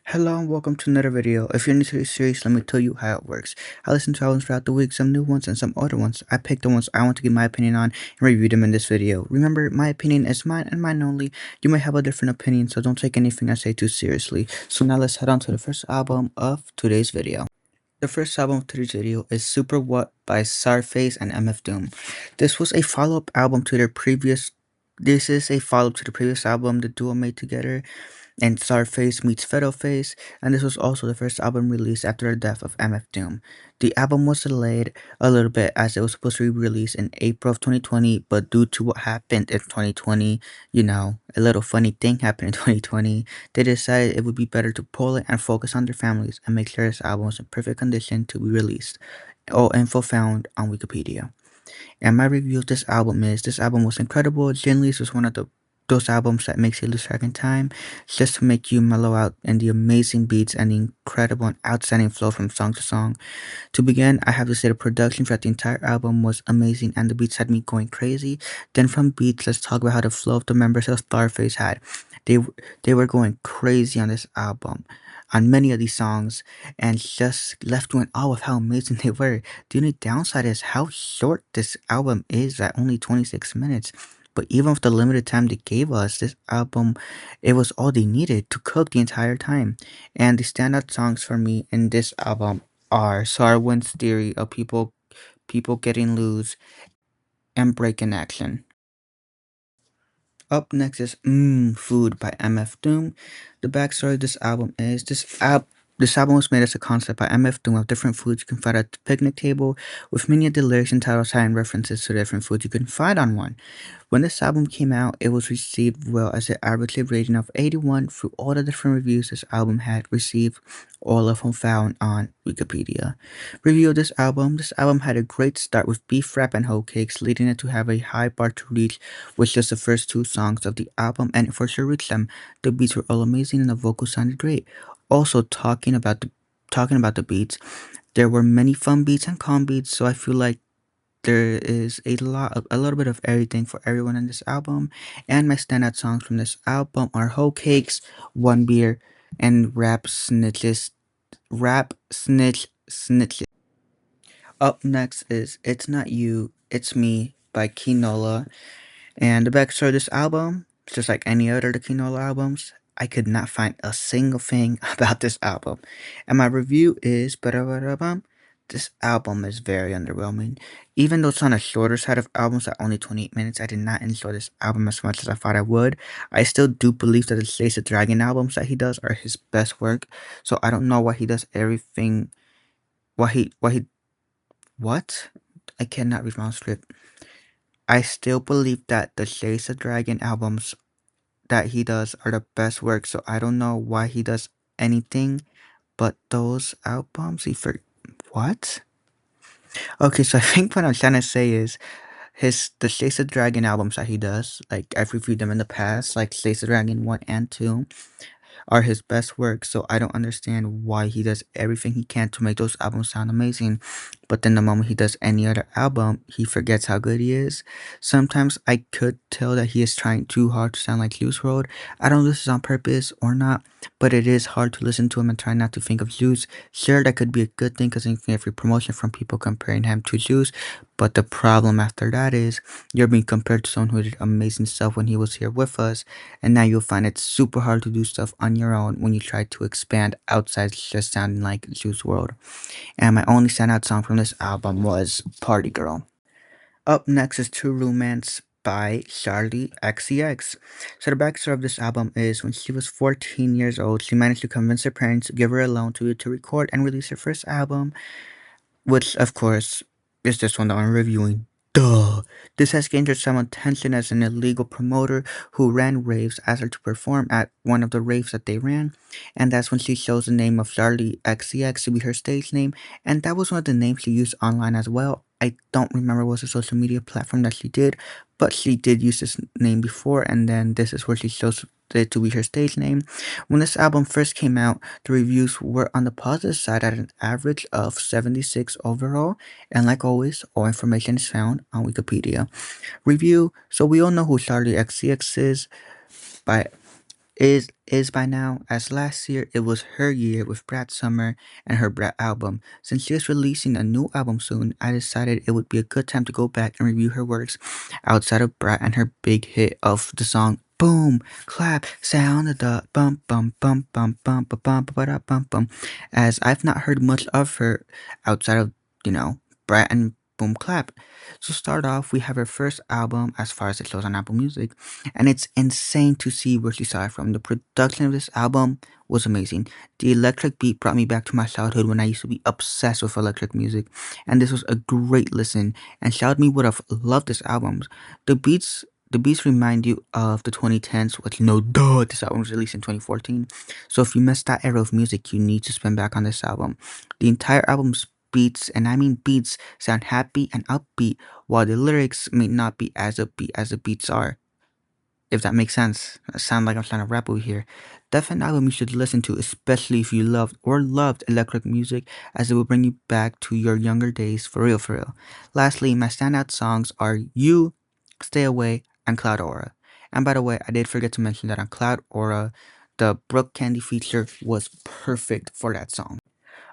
Hello and welcome to another video. If you're new to this series, let me tell you how it works. I listen to albums throughout the week, some new ones and some older ones. I pick the ones I want to give my opinion on and review them in this video. Remember, my opinion is mine and mine only. You may have a different opinion, so don't take anything I say too seriously. So now let's head on to the first album of today's video. The first album of today's video is Super What by CZARFACE and MF Doom. This was a follow-up album to their previous This is a follow-up to the previous album the duo made together, and SAOTW meets Face, and this was also the first album released after the death of MF Doom. The album was delayed a little bit as it was supposed to be released in April of 2020, but due to what happened in 2020, a little funny thing happened in 2020, they decided it would be better to pull it and focus on their families and make sure this album was in perfect condition to be released. All info found on Wikipedia. And my review of this album is this album was incredible. Generally, this was one of those albums that makes you lose track in time, just to make you mellow out, and the amazing beats and the incredible and outstanding flow from song to song. To begin, I have to say the production throughout the entire album was amazing and the beats had me going crazy. Then from beats, let's talk about how the flow of the members of SAOTW had. They they were going crazy on this album, on many of these songs, and just left you in awe of how amazing they were. The only downside is how short this album is at only 26 minutes. But even with the limited time they gave us, this album, it was all they needed to cook the entire time. And the standout songs for me in this album are Sarwin's Theory of People Getting Loose and Breaking Action. Up next is Food by MF Doom. The backstory of this album is this album was made as a concept by MF Doom of different foods you can find at the picnic table, with many of the lyrics and titles having references to different foods you can find on one. When this album came out, it was received well as an average rating of 81 through all the different reviews this album had received, all of them found on Wikipedia. Review of this album. This album had a great start with Beef Rap and Hoe Cakes, leading it to have a high bar to reach with just the first two songs of the album, and it for sure reached them. The beats were all amazing and the vocals sounded great. Also talking about the beats, there were many fun beats and calm beats, so I feel like there is a little bit of everything for everyone in this album. And my standout songs from this album are Hoe Cakes, One Beer, and Rap Snitch Snitches. Up next is It's Not You, It's Me by Kee Nola. And the backstory of this album, just like any other of the Kee Nola albums, I could not find a single thing about this album. And my review is this album is very underwhelming. Even though it's on the shorter side of albums at only 28 minutes, I did not enjoy this album as much as I thought I would. I still do believe that the Chase the Dragon albums that he does are his best work. So I don't know why he does everything. What? I cannot read my script. I still believe that the Chase the Dragon albums that he does are the best work, so I don't know why he does anything but those albums. What? Okay, so I think what I'm trying to say is the Chase the Dragon albums that he does, like I've reviewed them in the past, like Chase the Dragon 1 and 2, are his best work, so I don't understand why he does everything he can to make those albums sound amazing. But then the moment he does any other album, he forgets how good he is. Sometimes I could tell that he is trying too hard to sound like Juice WRLD. I don't know if this is on purpose or not, but it is hard to listen to him and try not to think of Juice. Sure, that could be a good thing because you can get free promotion from people comparing him to Juice, but the problem after that is you're being compared to someone who did amazing stuff when he was here with us, and now you'll find it super hard to do stuff on your own when you try to expand outside just sounding like Juice WRLD. And my only standout song from this album was Party Girl. Up next is True Romance by Charli XCX. So the backstory of this album is when she was 14 years old, she managed to convince her parents to give her a loan to record and release her first album, which, of course, is this one that I'm reviewing. Duh! This has gained her some attention as an illegal promoter who ran raves, asked her to perform at one of the raves that they ran, and that's when she chose the name of Charli XCX to be her stage name, and that was one of the names she used online as well. I don't remember what was the social media platform that she did, but she did use this name before, and then this is where she chose it to be her stage name. When this album first came out, the reviews were on the positive side at an average of 76 overall, and like always, all information is found on Wikipedia. Review. So we all know who Charli XCX is, by is by now, as last year it was her year with Brat Summer and her Brat album. Since she is releasing a new album soon, I decided it would be a good time to go back and review her works outside of Brat and her big hit of the song Boom, Clap, Sound of the Bum Bum Bum Bum Bum Bum Bum Bum Bum Bum. As I've not heard much of her outside of, Brat and Boom Clap. So start off, we have her first album as far as it shows on Apple Music, and it's insane to see where she started from. The production of this album was amazing. The electric beat brought me back to my childhood when I used to be obsessed with electric music, and this was a great listen and showed me would have loved this album. The beats the beats remind you of the 2010s, which duh, this album was released in 2014. So if you missed that era of music, you need to spin back on this album. The entire album's beats, and I mean beats, sound happy and upbeat, while the lyrics may not be as upbeat as the beats are, if that makes sense. I sound like I'm trying to rap over here. Definitely an album you should listen to, especially if you loved electric music, as it will bring you back to your younger days for real, for real. Lastly, my standout songs are You, Stay Away, and Cloud Aura. And by the way, I did forget to mention that on Cloud Aura, the Brooke Candy feature was perfect for that song.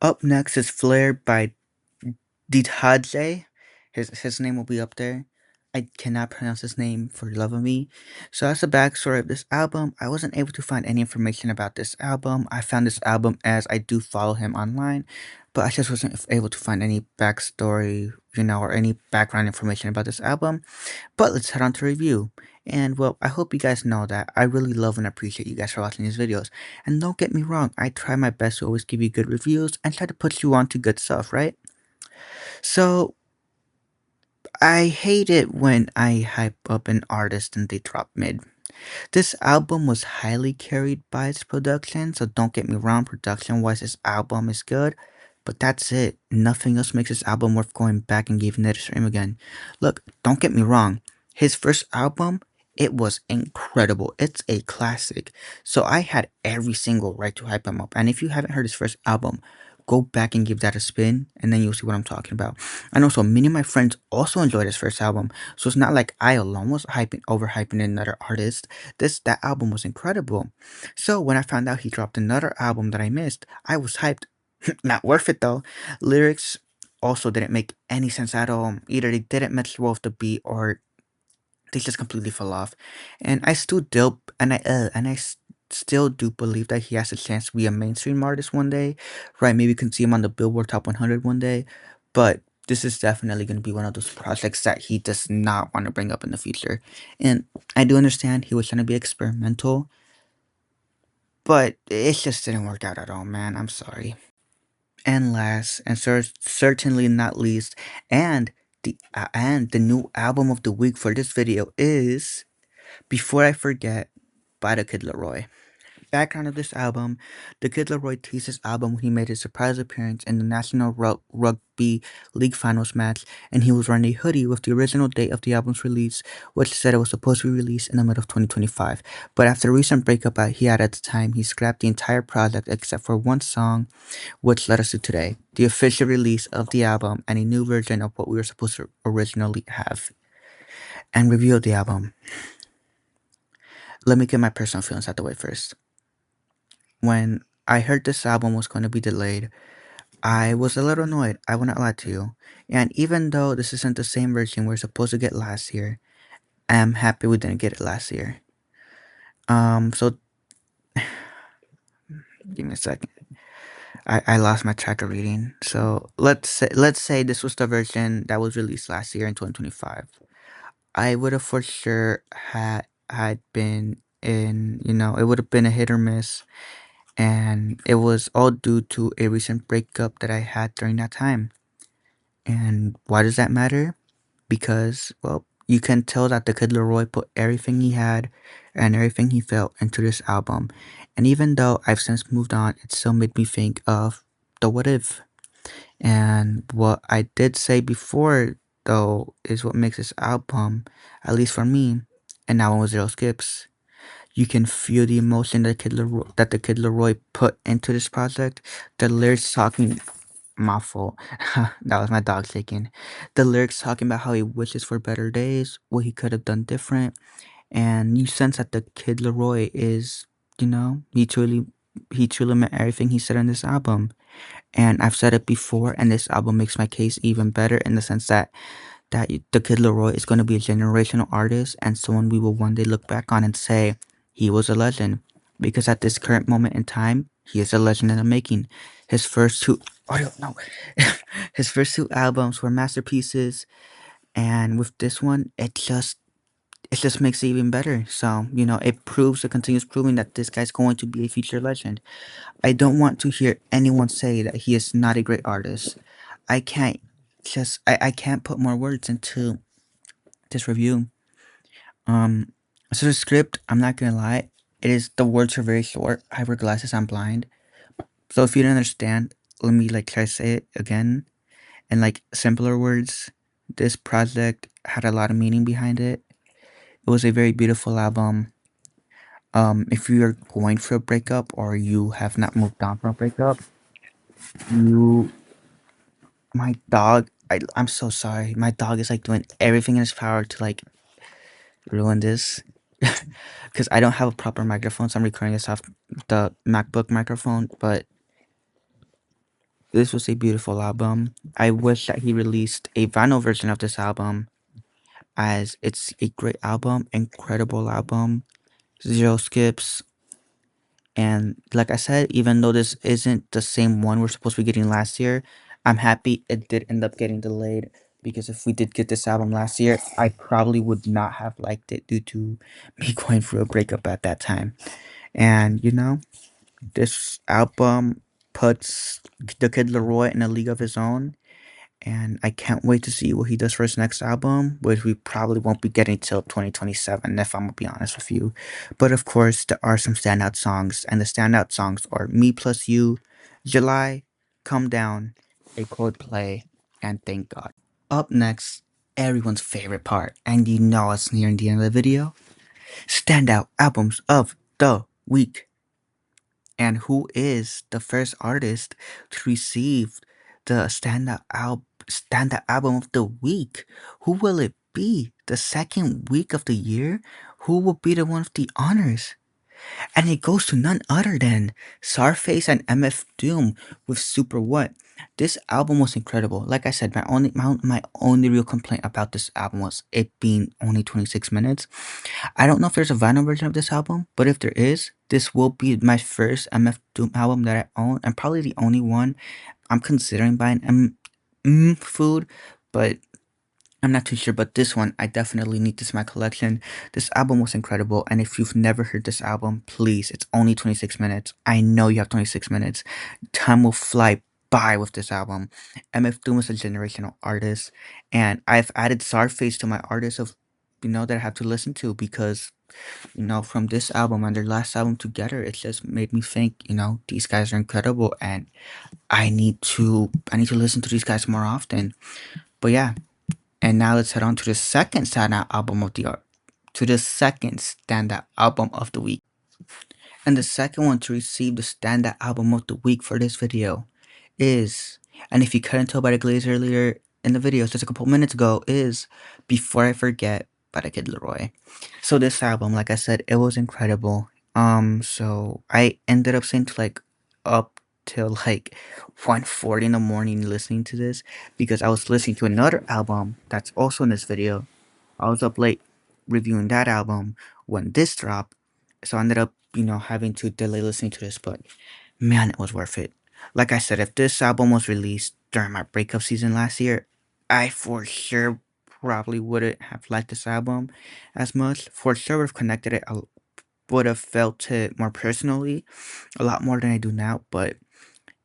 Up next is Flare by Detahjae. His name will be up there. I cannot pronounce his name for the love of me. So that's the backstory of this album. I wasn't able to find any information about this album. I found this album as I do follow him online, but I just wasn't able to find any backstory, or any background information about this album. But let's head on to review. And well, I hope you guys know that I really love and appreciate you guys for watching these videos. And don't get me wrong, I try my best to always give you good reviews and try to put you on to good stuff, right? So I hate it when I hype up an artist and they drop mid. This album was highly carried by its production, so don't get me wrong, production wise, this album is good, but that's it. Nothing else makes this album worth going back and giving it a stream again. Look, don't get me wrong, his first album, it was incredible. It's a classic. So I had every single right to hype him up. And if you haven't heard his first album, go back and give that a spin, and then you'll see what I'm talking about. And also, many of my friends also enjoyed his first album, so it's not like I alone was overhyping another artist. That album was incredible. So when I found out he dropped another album that I missed, I was hyped. Not worth it though. Lyrics also didn't make any sense at all. Either they didn't match well with the beat, or they just completely fell off. And I still do, still do believe that he has a chance to be a mainstream artist one day, right? Maybe you can see him on the Billboard Top 100 one day, but this is definitely going to be one of those projects that he does not want to bring up in the future. And I do understand he was trying to be experimental, but it just didn't work out at all, man. I'm sorry. And last, and certainly not least, and the new album of the week for this video is Before I Forget by the Kid Laroi. Background of this album: the Kid Laroi teased his album when he made his surprise appearance in the National Rugby League Finals match, and he was wearing a hoodie with the original date of the album's release, which said it was supposed to be released in the middle of 2025. But after a recent breakup he had at the time, he scrapped the entire project except for one song, which led us to today, the official release of the album and a new version of what we were supposed to originally have. And review of the album. Let me get my personal feelings out the way first. When I heard this album was going to be delayed, I was a little annoyed, I will not lie to you. And even though this isn't the same version we are supposed to get last year, I'm happy we didn't get it last year. So give me a second. I lost my track of reading. So let's say this was the version that was released last year in 2025. I would have for sure had been in, it would have been a hit or miss, and it was all due to a recent breakup that I had during that time. And why does that matter? Because, well, you can tell that the Kid Laroi put everything he had and everything he felt into this album. And even though I've since moved on, it still made me think of the what if. And what I did say before, though, is what makes this album, at least for me, and now with zero skips. You can feel the emotion that the Kid Laroi put into this project. The lyrics talking, my fault. That was my dog shaking. The lyrics talking about how he wishes for better days, what he could have done different, and you sense that the Kid Laroi is he truly meant everything he said on this album. And I've said it before, and this album makes my case even better in the sense that the Kid Laroi is going to be a generational artist and someone we will one day look back on and say he was a legend. Because at this current moment in time, he is a legend in the making. His first two, I don't know, his first two albums were masterpieces, and with this one, it just makes it even better. So it continues proving that this guy's going to be a future legend. I don't want to hear anyone say that he is not a great artist. I can't I can't put more words into this review. Um, so the script, I'm not gonna lie, the words are very short. I wear glasses, I'm blind. So if you don't understand, let me like try to say it again in like simpler words. This project had a lot of meaning behind it. It was a very beautiful album. If you're going for a breakup or you have not moved on from a breakup, you my dog I'm so sorry. My dog is like doing everything in his power to like ruin this. Because I don't have a proper microphone, so I'm recording this off the MacBook microphone. But this was a beautiful album. I wish that he released a vinyl version of this album, as it's a great album, incredible album, zero skips. And like I said, even though this isn't the same one we're supposed to be getting last year, I'm happy it did end up getting delayed. Because if we did get this album last year, I probably would not have liked it due to me going through a breakup at that time. And this album puts the Kid Laroi in a league of his own, and I can't wait to see what he does for his next album, which we probably won't be getting till 2027, if I'm gonna be honest with you. But of course, there are some standout songs, and the standout songs are Me Plus You, July, Come Down, A Coldplay, and Thank God. Up next, everyone's favorite part, and it's nearing the end of the video, standout albums of the week. And who is the first artist to receive the standout album of the week? Who will it be? The second week of the year? Who will be the one with the honors? And it goes to none other than CZARFACE and MF Doom with Super What. This album was incredible. Like I said, my only real complaint about this album was it being only 26 minutes. I don't know if there's a vinyl version of this album, but if there is, this will be my first MF Doom album that I own, and probably the only one. I'm considering buying food, but I'm not too sure. But this one, I definitely need this in my collection. This album was incredible, and if you've never heard this album, please, it's only 26 minutes. I know you have 26 minutes. Time will fly by with this album. MF Doom is a generational artist, and I've added Czarface to my artists of that I have to listen to, because from this album and their last album together, it just made me think, these guys are incredible, and I need to listen to these guys more often. But yeah, and now let's head on to the second standout album of the week. And the second one to receive the standout album of the week for this video is, and if you couldn't tell by the glaze earlier in the video just a couple minutes ago, is Before I Forget by the Kid Laroi. So this album, like I said, it was incredible. So I ended up staying to like up till like 1:40 in the morning listening to this, because I was listening to another album that's also in this video. I was up late reviewing that album when this dropped, so I ended up having to delay listening to this, but man, it was worth it. Like I said, if this album was released during my breakup season last year, I for sure probably wouldn't have liked this album as much. For sure would have connected it, would have felt it more personally, a lot more than I do now. But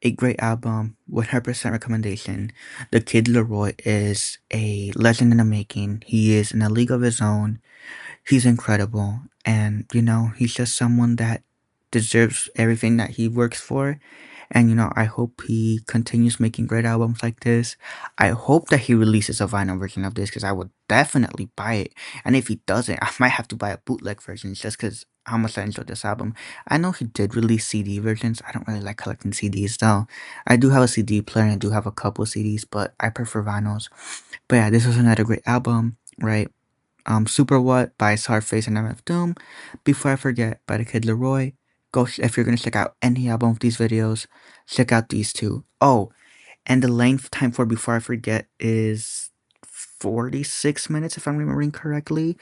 a great album, 100% recommendation. The Kid Laroi is a legend in the making. He is in a league of his own. He's incredible, and he's just someone that deserves everything that he works for. And I hope he continues making great albums like this. I hope that he releases a vinyl version of this, because I would definitely buy it. And if he doesn't, I might have to buy a bootleg version, just because how much I enjoyed this album. I know he did release CD versions. I don't really like collecting CDs though. I do have a CD player and I do have a couple CDs, but I prefer vinyls. But yeah, this was another great album, right? Super What by CZARFACE and MF Doom, Before I Forget by the Kid Laroi, if you're gonna check out any album of these videos, check out these two. Oh, and the length time for before I forget is 46 minutes if I'm remembering correctly.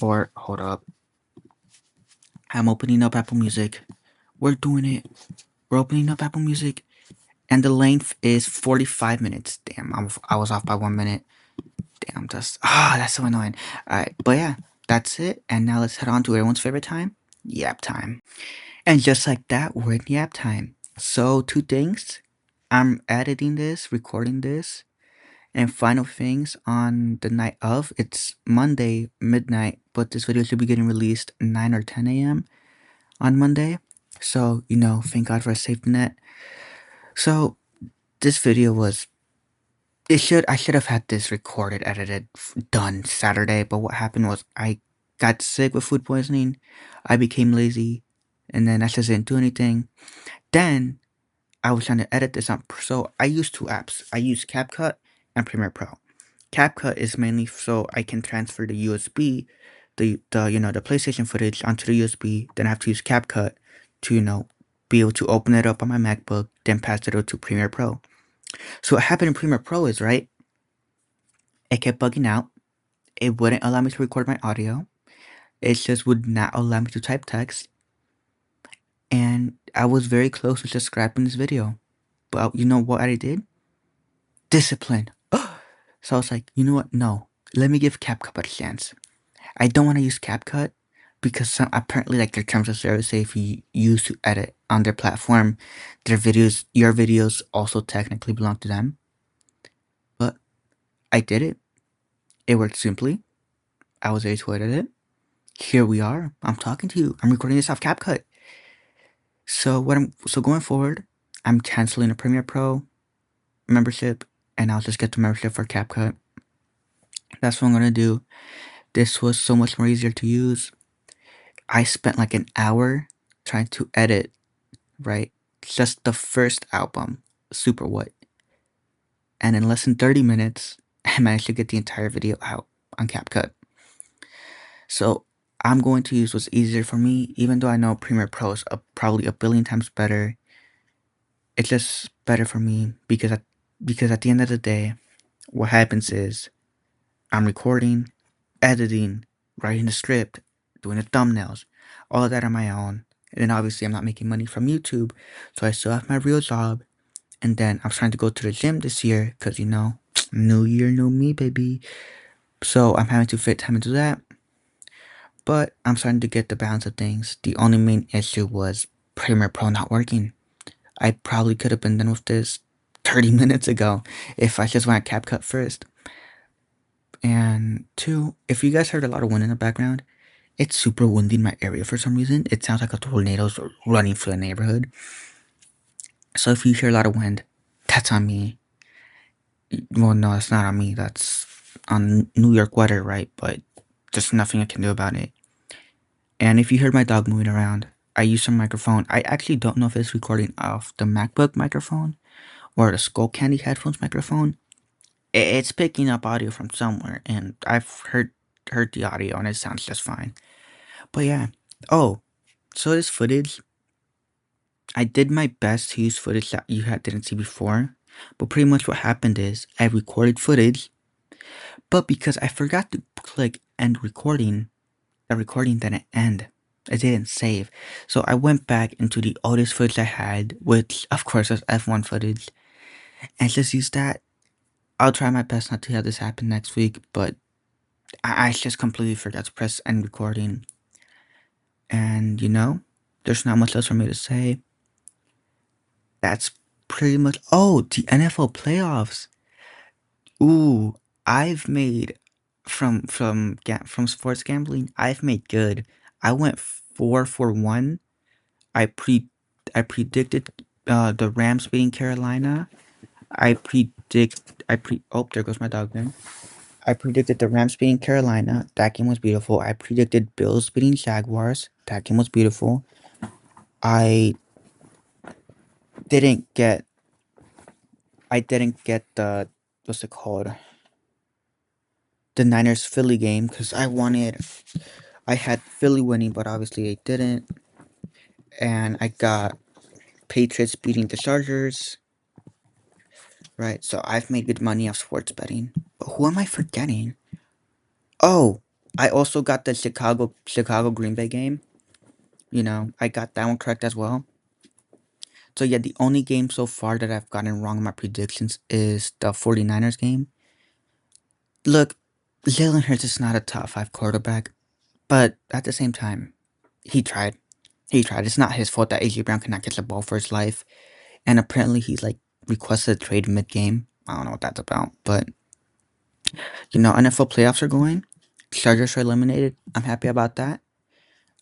Or hold up, I'm opening up Apple Music. We're doing it. We're opening up Apple Music, and the length is 45 minutes. Damn, I was off by 1 minute. Damn, that's so annoying. All right, but yeah, that's it. And now let's head on to everyone's favorite time, yap time. And just like that, we're in yap time. So two things. I'm editing this, recording this, and final things on the night of. It's Monday midnight, but this video should be getting released 9 or 10 a.m. on Monday. So, thank God for a safety net. So, this video was I should have had this recorded, edited, done Saturday, but what happened was I got sick with food poisoning. I became lazy, and then I just didn't do anything. Then I was trying to edit this on, so I use two apps. I use CapCut and Premiere Pro. CapCut is mainly so I can transfer the USB, the PlayStation footage onto the USB. Then I have to use CapCut to be able to open it up on my MacBook, then pass it over to Premiere Pro. So what happened in Premiere Pro is it kept bugging out. It wouldn't allow me to record my audio. It just would not allow me to type text. And I was very close to just scrapping this video. But you know what I did? Discipline. So I was like, you know what? No. Let me give CapCut a chance. I don't want to use CapCut because apparently like their terms of service say if you use to edit on their platform, your videos also technically belong to them. But I did it. It worked simply. I was able to edit it. Here we are. I'm talking to you. I'm recording this off CapCut. So going forward, I'm canceling the Premiere Pro membership and I'll just get the membership for CapCut. That's what I'm gonna do. This was so much more easier to use. I spent like an hour trying to edit, right? Just the first album, Super What. And in less than 30 minutes, I managed to get the entire video out on CapCut. So I'm going to use what's easier for me, even though I know Premiere Pro is probably a billion times better. It's just better for me because at the end of the day, what happens is I'm recording, editing, writing the script, doing the thumbnails, all of that on my own. And then obviously I'm not making money from YouTube, so I still have my real job. And then I'm trying to go to the gym this year because new year, new me, baby. So I'm having to fit time into that. But I'm starting to get the balance of things. The only main issue was Premiere Pro not working. I probably could have been done with this 30 minutes ago if I just went CapCut first. And two, if you guys heard a lot of wind in the background, it's super windy in my area for some reason. It sounds like a tornado's running through the neighborhood. So if you hear a lot of wind, that's on me. Well, no, it's not on me. That's on New York weather, right? But there's nothing I can do about it. And if you heard my dog moving around, I use some microphone. I actually don't know if it's recording off the MacBook microphone or the Skull Candy headphones microphone. It's picking up audio from somewhere, and I've heard the audio, and it sounds just fine. But yeah. Oh, so this footage, I did my best to use footage that didn't see before. But pretty much what happened is I recorded footage, but because I forgot to click end recording, the recording didn't end. It didn't save. So I went back into the oldest footage I had, which of course was F1 footage, and just used that. I'll try my best not to have this happen next week, but I just completely forgot to press end recording. And there's not much else for me to say. That's pretty much. Oh, the NFL playoffs. Ooh, I've made from sports gambling. I've made good. I went 4 for 1. I pre I predicted the Rams beating Carolina. Oh, there goes my dog then. I predicted the Rams beating Carolina. That game was beautiful. I predicted Bills beating Jaguars. That game was beautiful. I didn't get the what's it called? The Niners Philly game because I had Philly winning, but obviously they didn't. and I got Patriots beating the Chargers. Right, so I've made good money off sports betting. But who am I forgetting? Oh, I also got the Chicago Green Bay game. I got that one correct as well. So yeah, the only game so far that I've gotten wrong in my predictions is the 49ers game. Look, Jalen Hurts is not a top 5 quarterback, but at the same time, he tried. He tried. It's not his fault that AJ Brown cannot catch the ball for his life. And apparently he's like requested a trade mid game. I don't know what that's about. But NFL playoffs are going. Chargers are eliminated. I'm happy about that.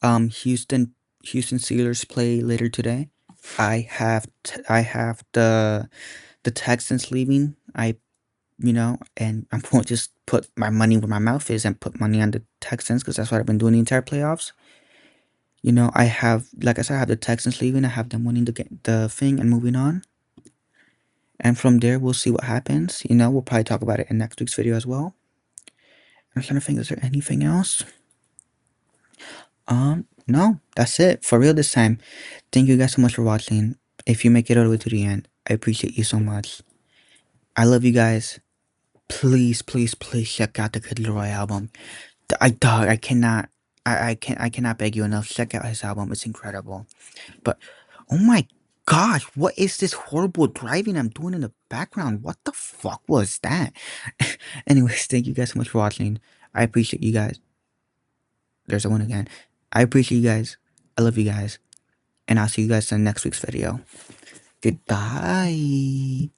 Houston Steelers play later today. I have the Texans leaving. And I'm going to just put my money where my mouth is and put money on the Texans because that's what I've been doing the entire playoffs. I have, like I said, I have the Texans leaving. I have them winning the thing and moving on. And from there, we'll see what happens. We'll probably talk about it in next week's video as well. I'm trying to think, is there anything else? No, that's it. For real this time. Thank you guys so much for watching. If you make it all the way to the end, I appreciate you so much. I love you guys. Please, please, please check out the Kid Laroi album. I cannot, I cannot beg you enough. Check out his album. It's incredible. But, oh my gosh, what is this horrible driving I'm doing in the background? What the fuck was that? Anyways, thank you guys so much for watching. I appreciate you guys. There's a one again. I appreciate you guys. I love you guys. And I'll see you guys in next week's video. Goodbye.